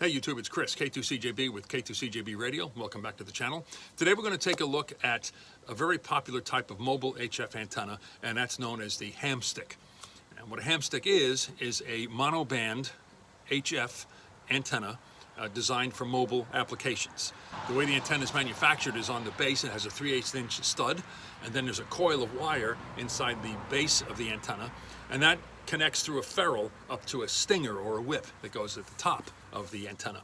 Hey YouTube, it's Chris, K2CJB with K2CJB Radio. Welcome back to the channel. Today we're going to take a look at a very popular type of mobile HF antenna, and that's known as the ham stick. And what a ham stick is a monoband HF antenna designed for mobile applications. The way the antenna is manufactured is on the base. It has a 3/8 inch stud, and then there's a coil of wire inside the base of the antenna, and that connects through a ferrule up to a stinger or a whip that goes at the top of the antenna.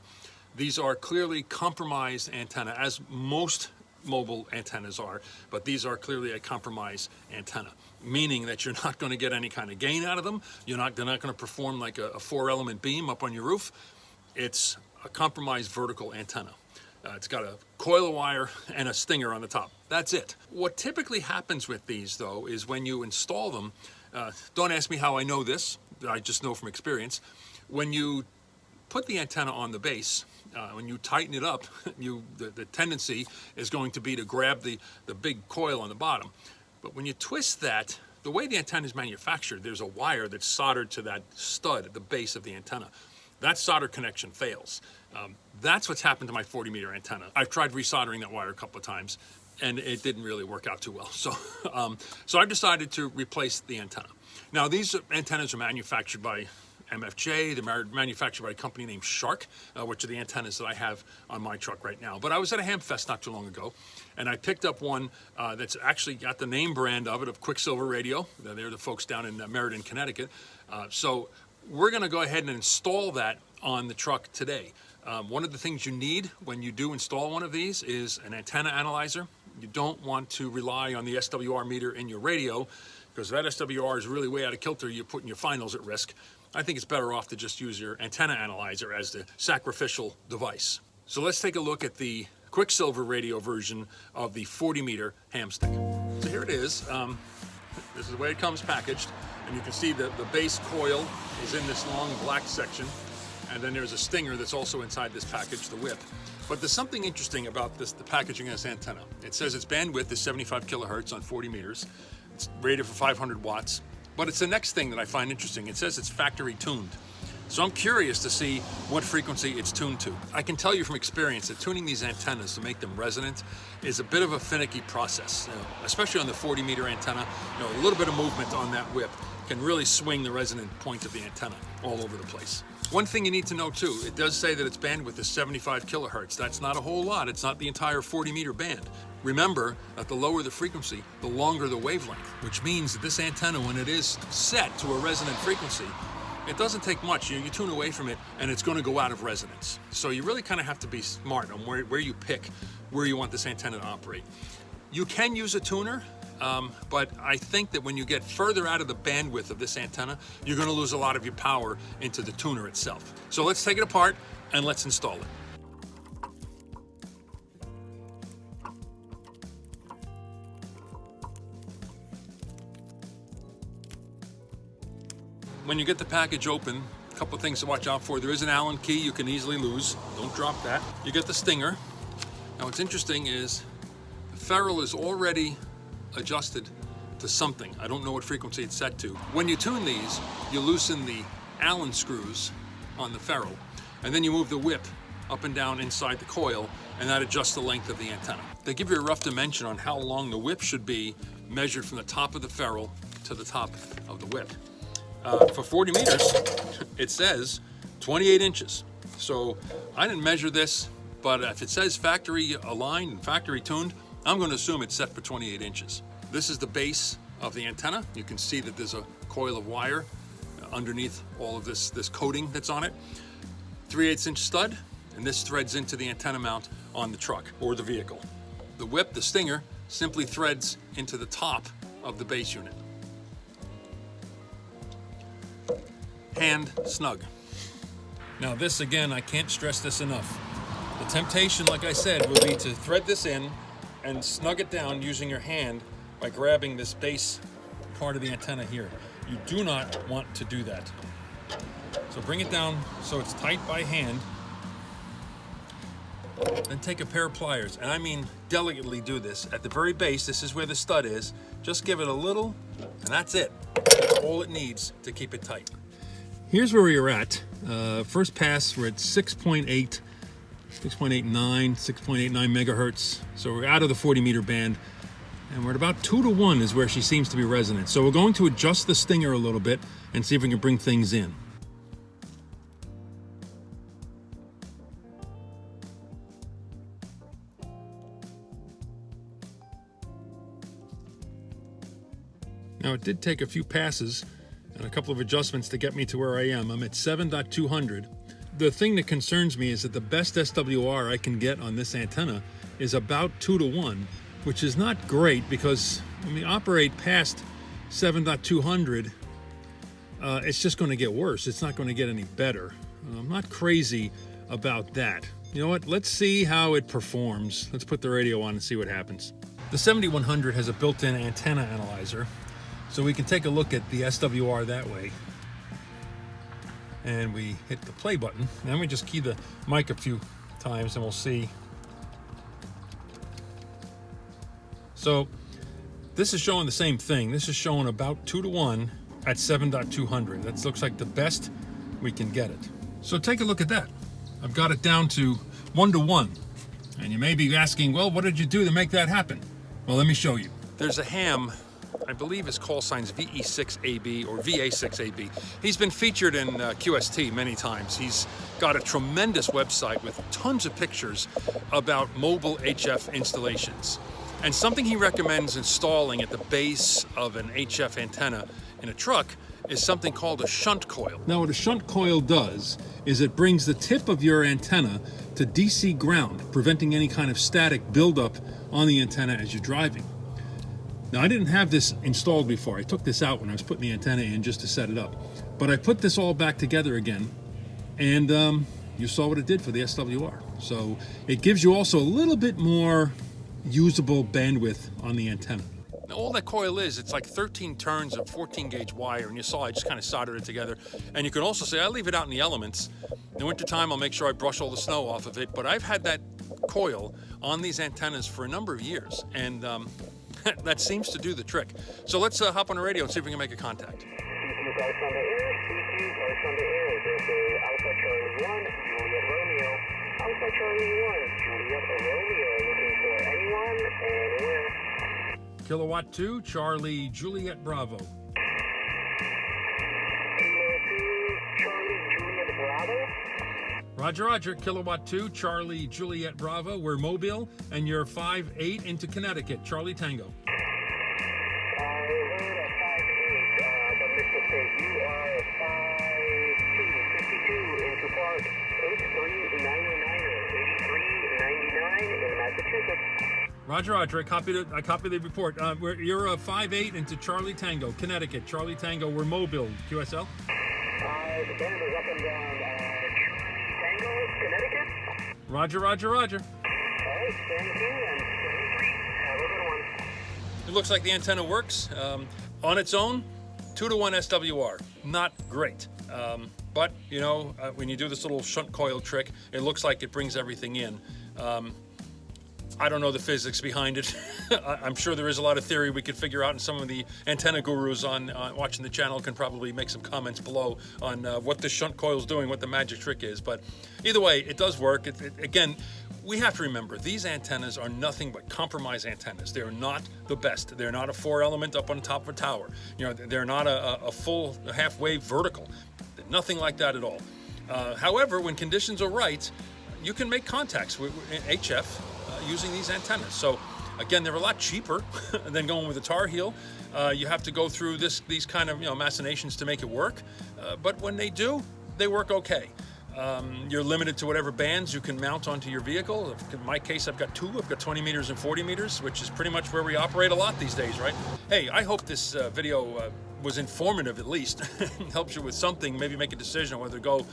These are clearly compromised antenna, as most mobile antennas are, but these are clearly a compromised antenna, meaning that you're not going to get any kind of gain out of them. They're not going to perform like a 4-element beam up on your roof. It's a compromised vertical antenna. It's got a coil of wire and a stinger on the top. That's it. What typically happens with these, though, is when you install them, don't ask me how I know this, I just know from experience. When you put the antenna on the base, when you tighten it up, the tendency is going to be to grab the big coil on the bottom. But when you twist that, the way the antenna is manufactured, there's a wire that's soldered to that stud at the base of the antenna. That solder connection fails. That's what's happened to my 40-meter antenna. I've tried resoldering that wire a couple of times, and it didn't really work out too well. So I've decided to replace the antenna. Now, these antennas are manufactured by MFJ. They're manufactured by a company named Shark, which are the antennas that I have on my truck right now. But I was at a ham fest not too long ago, and I picked up one that's actually got the name brand of it, of Quicksilver Radio. They're the folks down in Meriden, Connecticut. So we're going to go ahead and install that on the truck today. One of the things you need when you do install one of these is an antenna analyzer. You don't want to rely on the SWR meter in your radio, because if that SWR is really way out of kilter, you're putting your finals at risk. I think it's better off to just use your antenna analyzer as the sacrificial device. So let's take a look at the Quicksilver Radio version of the 40-meter ham stick. So here it is. This is the way it comes packaged, and you can see that the base coil is in this long black section, and then there's a stinger that's also inside this package, the whip. But there's something interesting about the packaging of this antenna. It says its bandwidth is 75 kilohertz on 40 meters. It's rated for 500 watts. But it's the next thing that I find interesting. It says it's factory tuned. So I'm curious to see what frequency it's tuned to. I can tell you from experience that tuning these antennas to make them resonant is a bit of a finicky process, especially on the 40-meter antenna. A little bit of movement on that whip can really swing the resonant point of the antenna all over the place. One thing you need to know too, it does say that its bandwidth is 75 kilohertz. That's not a whole lot. It's not the entire 40-meter band. Remember that the lower the frequency, the longer the wavelength, which means that this antenna, when it is set to a resonant frequency, it doesn't take much. You tune away from it and it's going to go out of resonance. So you really kind of have to be smart on where you pick where you want this antenna to operate. You can use a tuner, but I think that when you get further out of the bandwidth of this antenna, you're going to lose a lot of your power into the tuner itself. So let's take it apart and let's install it. When you get the package open, a couple of things to watch out for. There is an Allen key you can easily lose. Don't drop that. You get the stinger. Now what's interesting is the ferrule is already adjusted to something. I don't know what frequency it's set to. When you tune these, you loosen the Allen screws on the ferrule, and then you move the whip up and down inside the coil, and that adjusts the length of the antenna. They give you a rough dimension on how long the whip should be, measured from the top of the ferrule to the top of the whip. For 40 meters, it says 28 inches. So I didn't measure this, but if it says factory aligned and factory tuned, I'm going to assume it's set for 28 inches. This is the base of the antenna. You can see that there's a coil of wire underneath all of this coating that's on it. 3/8 inch stud, and this threads into the antenna mount on the truck or the vehicle. The whip, the stinger, simply threads into the top of the base unit. Hand snug. Now this, again, I can't stress this enough. The temptation, like I said, would be to thread this in and snug it down using your hand by grabbing this base part of the antenna here. You do not want to do that. So bring it down so it's tight by hand. Then take a pair of pliers, and I mean delicately do this. At the very base, this is where the stud is. Just give it a little, and that's it. That's all it needs to keep it tight. Here's where we are at. First pass, we're at 6.8, 6.89, 6.89 megahertz. So we're out of the 40 meter band. And we're at about 2 to 1 is where she seems to be resonant. So we're going to adjust the stinger a little bit and see if we can bring things in. Now it did take a few passes and a couple of adjustments to get me to where I am. I'm at 7.200. The thing that concerns me is that the best SWR I can get on this antenna is about 2 to 1. Which is not great because when we operate past 7.200, it's just going to get worse. It's not going to get any better. I'm not crazy about that. You know what? Let's see how it performs. Let's put the radio on and see what happens. The 7100 has a built-in antenna analyzer, so we can take a look at the SWR that way. And we hit the play button. Then we just key the mic a few times and we'll see. So this is showing the same thing. This is showing about 2 to 1 at 7.200. That looks like the best we can get it. So take a look at that. I've got it down to 1 to 1. And you may be asking, well, what did you do to make that happen? Well, let me show you. There's a ham, I believe his call sign's VE6AB or VA6AB. He's been featured in QST many times. He's got a tremendous website with tons of pictures about mobile HF installations. And something he recommends installing at the base of an HF antenna in a truck is something called a shunt coil. Now what a shunt coil does is it brings the tip of your antenna to DC ground, preventing any kind of static buildup on the antenna as you're driving. Now I didn't have this installed before. I took this out when I was putting the antenna in just to set it up. But I put this all back together again, and you saw what it did for the SWR. So it gives you also a little bit more usable bandwidth on the antenna. Now all that coil is, it's like 13 turns of 14 gauge wire, and you saw I just kind of soldered it together. And you can also say I leave it out in the elements. In the wintertime I'll make sure I brush all the snow off of it, but I've had that coil on these antennas for a number of years, and that seems to do the trick. So let's hop on the radio and see if we can make a contact. Alpha Charlie 1, Juliet Romeo, looking for anyone and where? Kilowatt 2, Charlie Juliet Bravo. Kilo 2, Charlie Juliet Bravo. Roger, roger. Kilowatt 2, Charlie Juliet Bravo. We're Mobile, and you're 5'8" into Connecticut. Charlie Tango. I heard a 5'8", but Mr. State, you are 5'2", 52 into Park. 8399 in Massachusetts. Roger, roger. I copy the report. You're 5'8" into Charlie Tango, Connecticut. Charlie Tango, we're Mobile. QSL? The band is up and down. Tango, Connecticut? Roger, roger, roger. All right, thank you, and have a good one. It looks like the antenna works. On its own, 2 to 1 SWR. Not great. But, you know, when you do this little shunt coil trick, it looks like it brings everything in. I don't know the physics behind it. I'm sure there is a lot of theory we could figure out, and some of the antenna gurus on watching the channel can probably make some comments below on what the shunt coil is doing, what the magic trick is. But either way, it does work. Again, we have to remember, these antennas are nothing but compromise antennas. They're not the best. They're not a 4-element up on top of a tower. You know, they're not a full half-wave vertical. Nothing like that at all. However, when conditions are right, you can make contacts with HF using these antennas. So again, they're a lot cheaper than going with a tar heel. You have to go through these kind of machinations to make it work. But when they do, they work okay. You're limited to whatever bands you can mount onto your vehicle. In my case, I've got 2. I've got 20 meters and 40 meters, which is pretty much where we operate a lot these days, right? Hey, I hope this video was informative at least. Helps you with something, maybe make a decision on whether to go,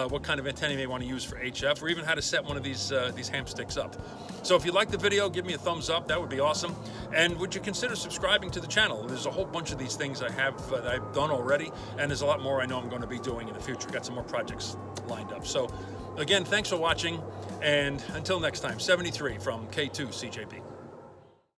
what kind of antenna you may want to use for HF, or even how to set one of these ham sticks up. So if you like the video, give me a thumbs up. That would be awesome. And would you consider subscribing to the channel? There's a whole bunch of these things I have that I've done already, and there's a lot more I know I'm going to be doing in the future. Got some more projects lined up. So again, thanks for watching, and until next time, 73 from K2 CJB.